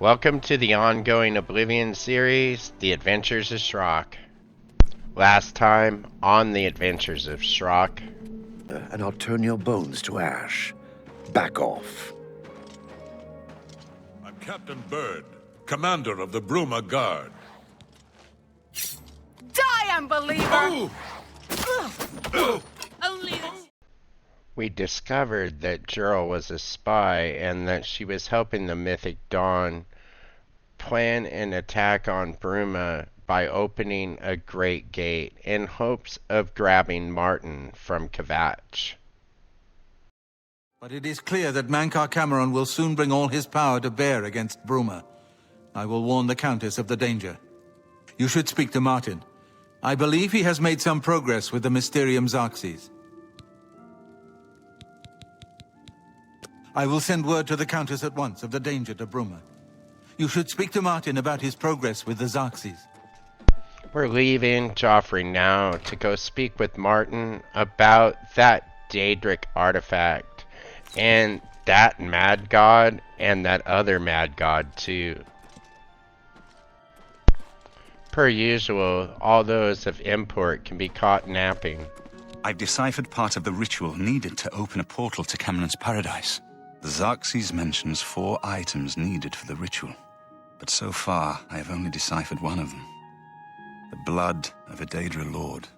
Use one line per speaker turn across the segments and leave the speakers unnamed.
Welcome to the ongoing Oblivion series, The Adventures of Shrock. Last time on The Adventures of Shrock.
And I'll turn your bones to ash. Back off.
I'm Captain Bird, commander of the Bruma Guard.
Die, unbeliever! Only
We discovered that Jurl was a spy and that she was helping the Mythic Dawn plan an attack on Bruma by opening a great gate in hopes of grabbing Martin from Kvatch.
But it is clear that Mankar Cameron will soon bring all his power to bear against Bruma. I will warn the Countess of the danger. You should speak to Martin. I believe he has made some progress with the Mysterium Xarxes. I will send word to the Countess at once of the danger to Bruma. You should speak to Martin about his progress with the Xarxes.
We're leaving Joffrey now to go speak with Martin about that Daedric artifact and that Mad God and that other Mad God too. Per usual, all those of import can be caught napping.
I've deciphered part of the ritual needed to open a portal to Cameron's paradise. The Xarxes mentions 4 items needed for the ritual, but so far I have only deciphered one of them. The blood of a Daedra lord.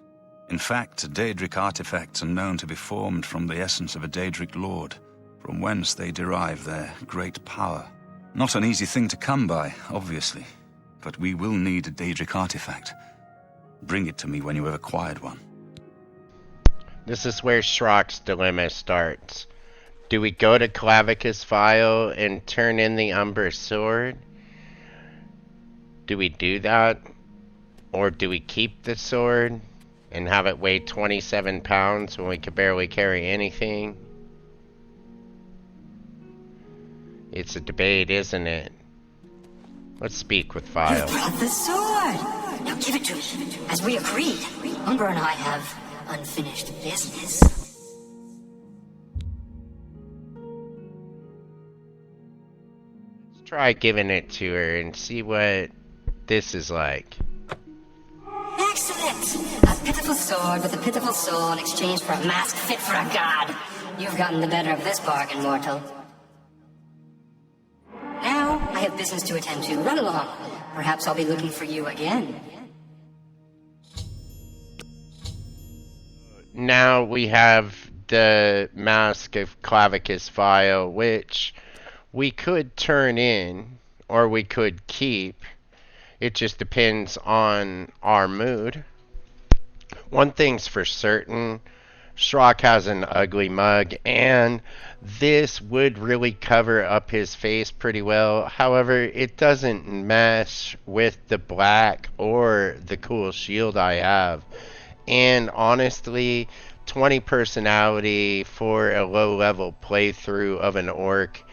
In fact, Daedric artifacts are known to be formed from the essence of a Daedric lord, from whence they derive their great power. Not an easy thing to come by, obviously, but we will need a Daedric artifact. Bring it to me when you have acquired one.
This is where Shrock's dilemma starts. Do we go to Clavicus Vial and turn in the Umbra Sword? Do we do that? Or do we keep the sword and have it weigh 27 pounds when we could barely carry anything? It's a debate, isn't it? Let's speak with Vial.
You brought the sword! Now give it to me. As we agreed, Umbra and I have unfinished business.
Let's try giving it to her and see what this is like.
Excellent! A pitiful sword with a pitiful soul in exchange for a mask fit for a god. You've gotten the better of this bargain, mortal. Now, I have business to attend to. Run along. Perhaps I'll be looking for you again.
Now we have the Mask of Clavicus Vial, which we could turn in, or we could keep. It just depends on our mood. One thing's for certain, Shrock has an ugly mug, and this would really cover up his face pretty well. However, it doesn't mesh with the black or the cool shield I have. And honestly, 20 personality for a low-level playthrough of an orc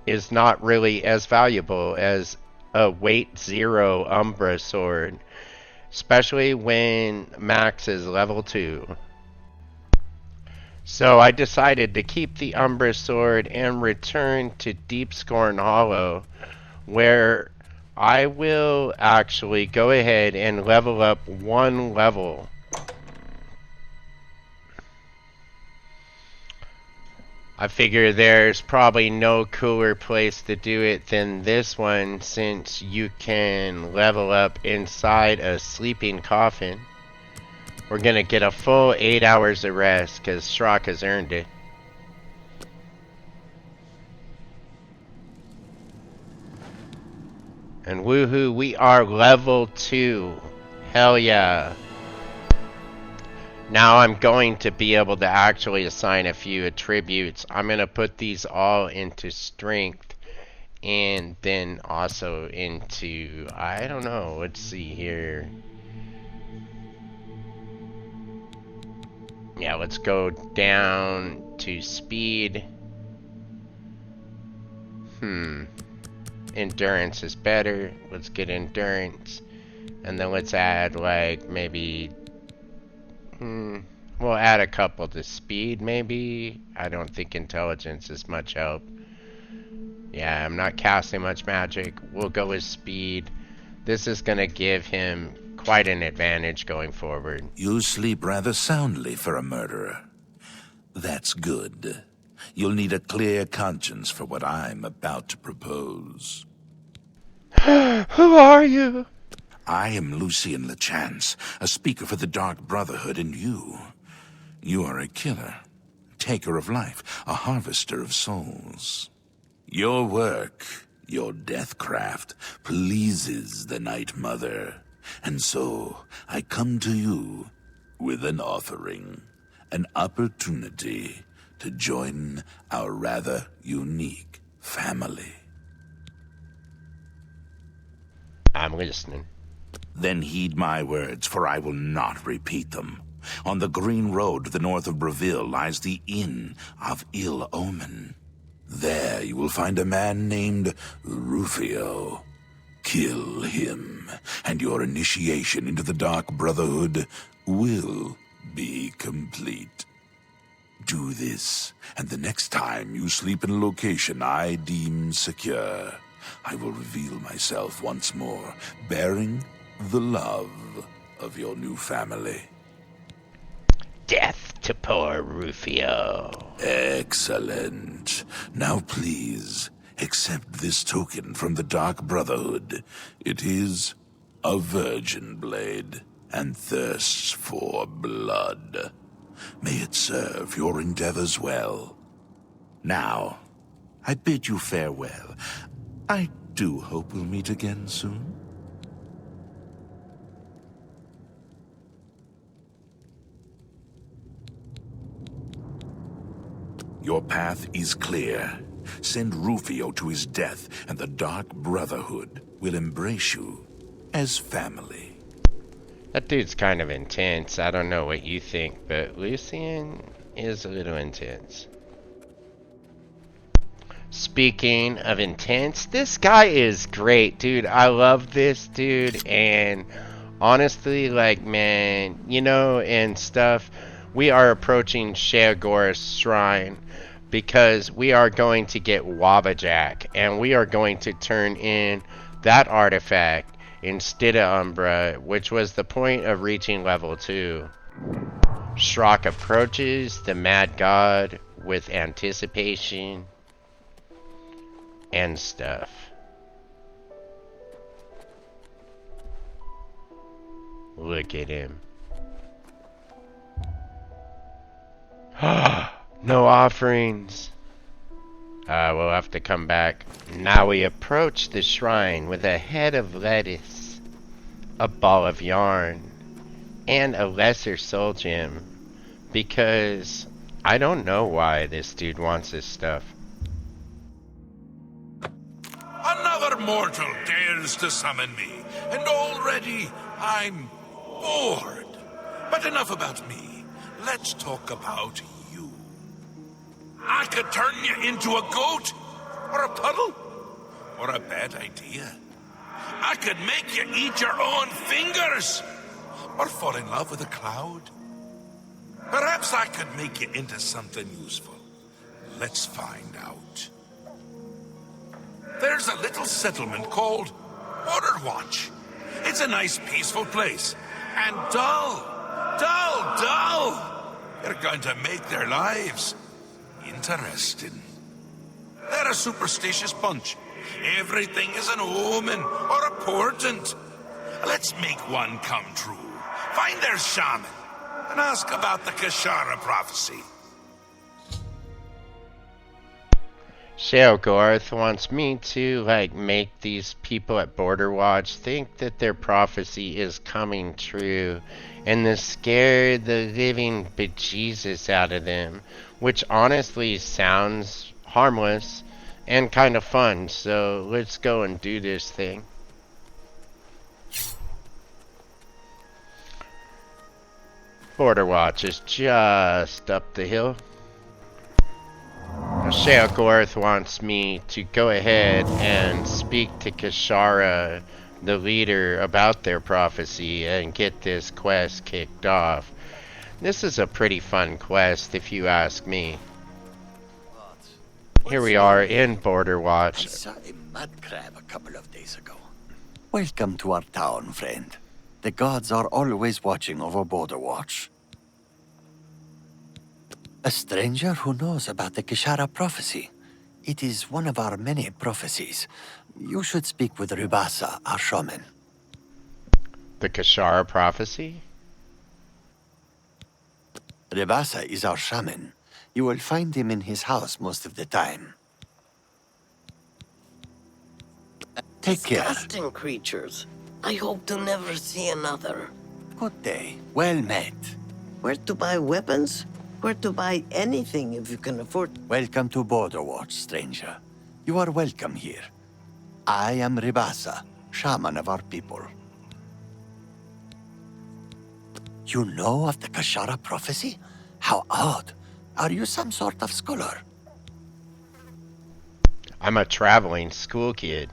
is not really as valuable as a weight 0 Umbra sword, especially when max is level 2. So I decided to keep the Umbra sword and return to Deepscorn Hollow, where I will actually go ahead and level up 1 level. I figure there's probably no cooler place to do it than this one, since you can level up inside a sleeping coffin. We're gonna get a full 8 hours of rest, because Shrock has earned it. And woohoo, we are level 2. Hell yeah. Now I'm going to be able to actually assign a few attributes. I'm going to put these all into strength and then also into, I don't know, let's see here. Yeah, let's go down to speed. Endurance is better. Let's get endurance. And then let's add like maybe we'll add a couple to speed maybe. I don't think intelligence is much help. Yeah, I'm not casting much magic. We'll go with speed. This is going to give him quite an advantage going forward.
You sleep rather soundly for a murderer. That's good. You'll need a clear conscience for what I'm about to propose.
Who are you?
I am Lucian LeChance, a speaker for the Dark Brotherhood, and you are a killer, taker of life, a harvester of souls. Your work, your deathcraft, pleases the Night Mother, and so I come to you with an offering, an opportunity to join our rather unique family.
I'm listening.
Then heed my words, for I will not repeat them. On the green road to the north of Breville lies the Inn of Ill Omen. There you will find a man named Rufio. Kill him, and your initiation into the Dark Brotherhood will be complete. Do this, and the next time you sleep in a location I deem secure, I will reveal myself once more, bearing the love of your new family.
Death to poor Rufio.
Excellent. Now please, accept this token from the Dark Brotherhood. It is a virgin blade, and thirsts for blood. May it serve your endeavors well. Now, I bid you farewell. I do hope we'll meet again soon. Your path is clear. Send Rufio to his death, and the Dark Brotherhood will embrace you as family.
That dude's kind of intense. I don't know what you think, but Lucian is a little intense. Speaking of intense, this guy is great, dude. I love this dude, and honestly, like, man, you know, and stuff, we are approaching Sheogorath's shrine because we are going to get Wabajack, and we are going to turn in that artifact instead of Umbra, which was the point of reaching level 2. Shrock approaches the Mad God with anticipation and stuff. Look at him. No offerings. We'll have to come back. Now we approach the shrine with a head of lettuce, a ball of yarn, and a lesser soul gem. Because I don't know why this dude wants this stuff.
Another mortal dares to summon me, and already I'm bored. But enough about me. Let's talk about you. I could turn you into a goat, or a puddle, or a bad idea. I could make you eat your own fingers, or fall in love with a cloud. Perhaps I could make you into something useful. Let's find out. There's a little settlement called Border Watch. It's a nice, peaceful place. And dull. They're going to make their lives interesting. They're a superstitious bunch. Everything is an omen or a portent. Let's make one come true. Find their shaman and ask about the Kashara prophecy.
Sheogorath wants me to, like, make these people at Border Watch think that their prophecy is coming true and to scare the living bejesus out of them, which honestly sounds harmless and kind of fun, so let's go and do this thing. Border Watch is just up the hill. Sheogorath wants me to go ahead and speak to Kashara, the leader, about their prophecy and get this quest kicked off. This is a pretty fun quest if you ask me. Here we are in Border
I
Watch.
saw a mud crab a couple of days ago. Welcome to our town, friend. The gods are always watching over Border Watch. A stranger who knows about the Kishara prophecy. It is one of our many prophecies. You should speak with Rubasa, our shaman.
The Kishara prophecy?
Rubasa is our shaman. You will find him in his house most of the time. Take care.
Disgusting creatures. I hope to never see another.
Good day. Well met.
Where to buy weapons? Where to buy anything if you can afford.
Welcome to Border Watch, stranger. You are welcome here. I am Ribasa, shaman of our people. You know of the Kashara prophecy? How odd. Are you some sort of scholar?
I'm a traveling school kid.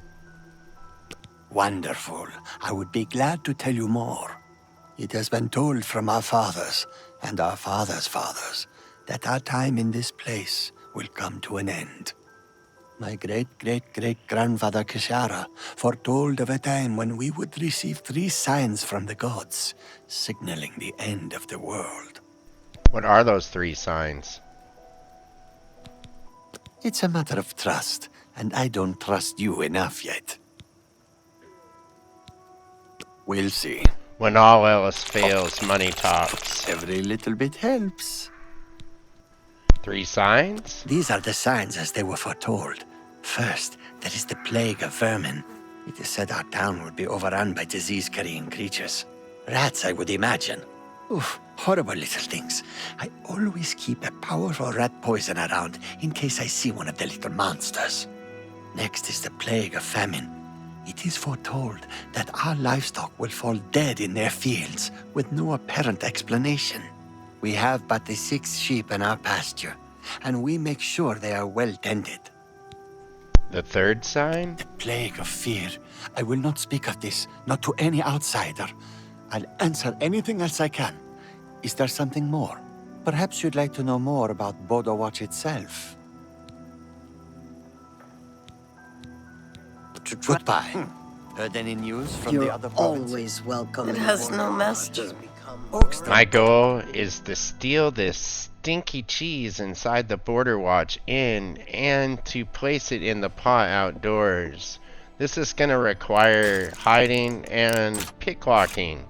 Wonderful. I would be glad to tell you more. It has been told from our fathers and our fathers' fathers that our time in this place will come to an end. My great-great-great-grandfather Kishara foretold of a time when we would receive 3 signs from the gods, signaling the end of the world.
What are those 3 signs?
It's a matter of trust, and I don't trust you enough yet. We'll see.
When all else fails, money talks.
Every little bit helps.
3 signs?
These are the signs as they were foretold. First, there is the plague of vermin. It is said our town would be overrun by disease-carrying creatures. Rats, I would imagine. Oof, horrible little things. I always keep a powerful rat poison around in case I see one of the little monsters. Next is the plague of famine. It is foretold that our livestock will fall dead in their fields with no apparent explanation. We have but the 6 sheep in our pasture, and we make sure they are well tended.
The 3rd sign?
The plague of fear. I will not speak of this, not to any outsider. I'll answer anything else I can. Is there something more? Perhaps you'd like to know more about Border Watch itself. Goodbye. Heard any news from the
You're
other provinces?
always welcome. It has no master.
My goal is to steal this stinky cheese inside the Border Watch Inn and to place it in the pot outdoors. This is going to require hiding and picklocking.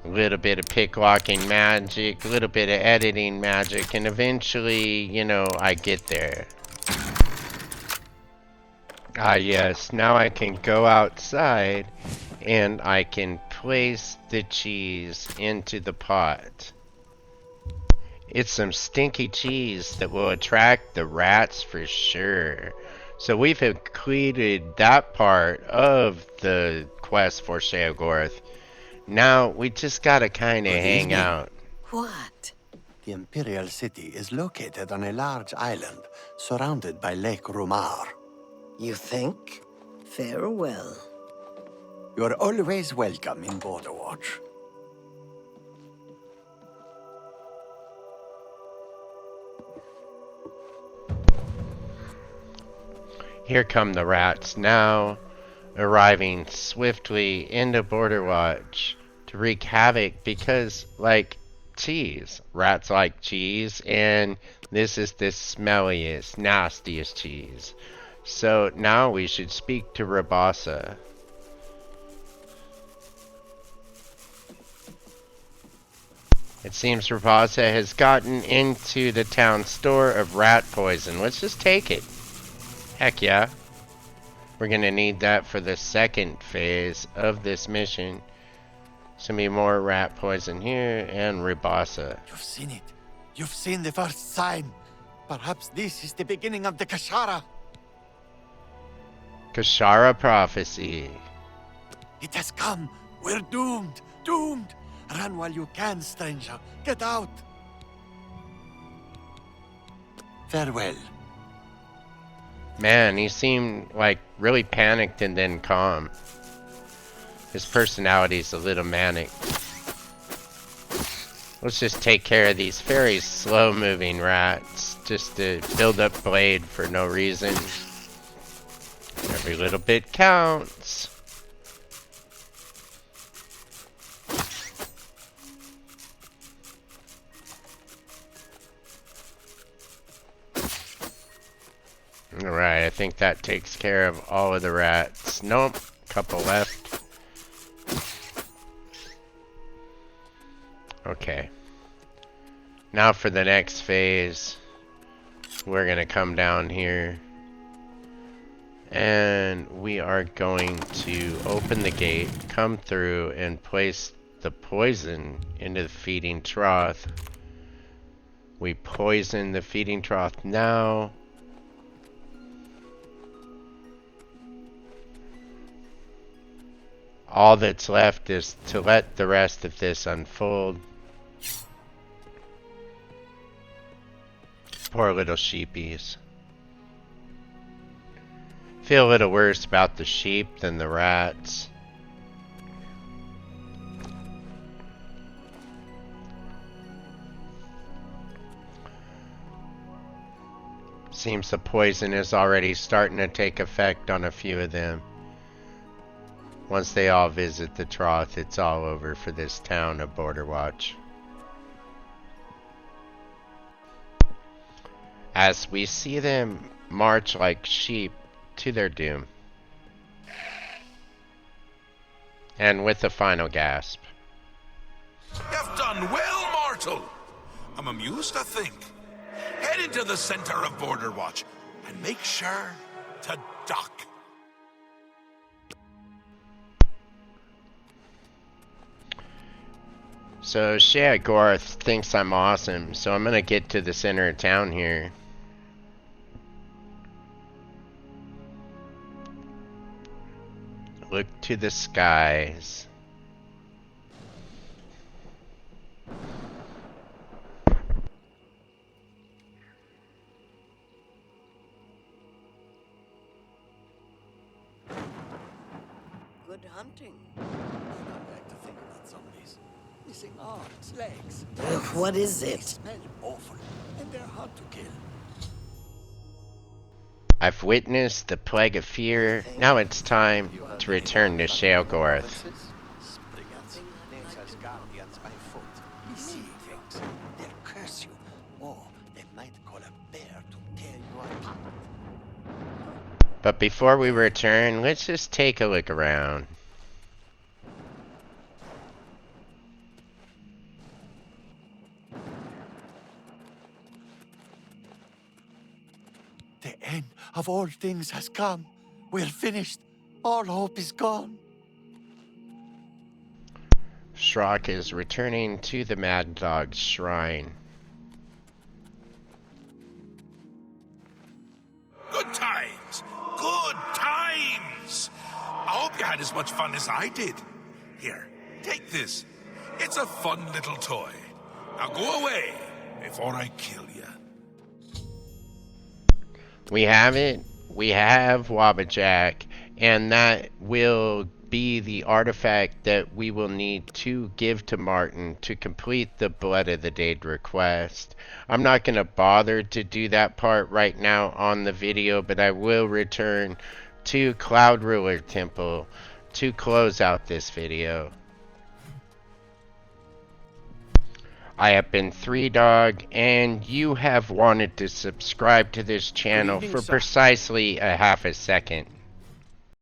A little bit of picklocking magic, a little bit of editing magic, and eventually, you know, I get there. Ah yes, now I can go outside and I can place the cheese into the pot. It's some stinky cheese that will attract the rats for sure. So we've completed that part of the quest for Sheogorath. Now we just gotta kinda hang out.
What?
The Imperial City is located on a large island surrounded by Lake Rumar.
You think? Farewell.
You're always welcome in Border Watch.
Here come the rats now, arriving swiftly into Border Watch to wreak havoc because, like, cheese. Rats like cheese, and this is the smelliest, nastiest cheese. So now we should speak to Rabasa. It seems Rabasa has gotten into the town store of rat poison. Let's just take it. Heck yeah. We're gonna need that for the 2nd phase of this mission. Some more rat poison here and Rabasa.
You've seen it. You've seen the first sign. Perhaps this is the beginning of the Kashara.
Kashara prophecy.
It has come. We're doomed. Doomed. Run while you can, stranger. Get out. Farewell.
Man, he seemed like really panicked and then calm. His personality's a little manic. Let's just take care of these very slow-moving rats, just to build up blade for no reason. Every little bit counts. Alright, I think that takes care of all of the rats. Nope, couple left. Okay. Now for the next phase, we're gonna come down here and we are going to open the gate, come through, and place the poison into the feeding trough. We poison the feeding trough now. All that's left is to let the rest of this unfold. Poor little sheepies. Feel a little worse about the sheep than the rats. Seems the poison is already starting to take effect on a few of them. Once they all visit the trough, it's all over for this town of Border Watch. As we see them march like sheep to their doom. And with a final gasp.
You've done well, mortal. I'm amused, I think. Head into the center of Border Watch and make sure to duck.
So Sheogorath thinks I'm awesome, so I'm gonna get to the center of town here. Look to the skies.
Good hunting. I like to think about zombies. Missing arms, legs. What is it? They smell awful, and they're hard to kill.
I've witnessed the plague of fear. Now it's time to return to Sheogorath.
Nature's guardians by foot. You see things. They'll curse you, or they might call a bear to tear you apart.
But before we return, let's just take a look around.
The end of all things has come. We're finished. All hope is gone.
Shrock is returning to the Mad Dog's shrine.
Good times. Good times. I hope you had as much fun as I did. Here, take this. It's a fun little toy. Now go away before I kill you.
We have it. We have Wabbajack, and that will be the artifact that we will need to give to Martin to complete the Blood of the Daedric quest. I'm not going to bother to do that part right now on the video, but I will return to Cloud Ruler Temple to close out this video. I have been 3Dog, and you have wanted to subscribe to this channel for precisely a half a second.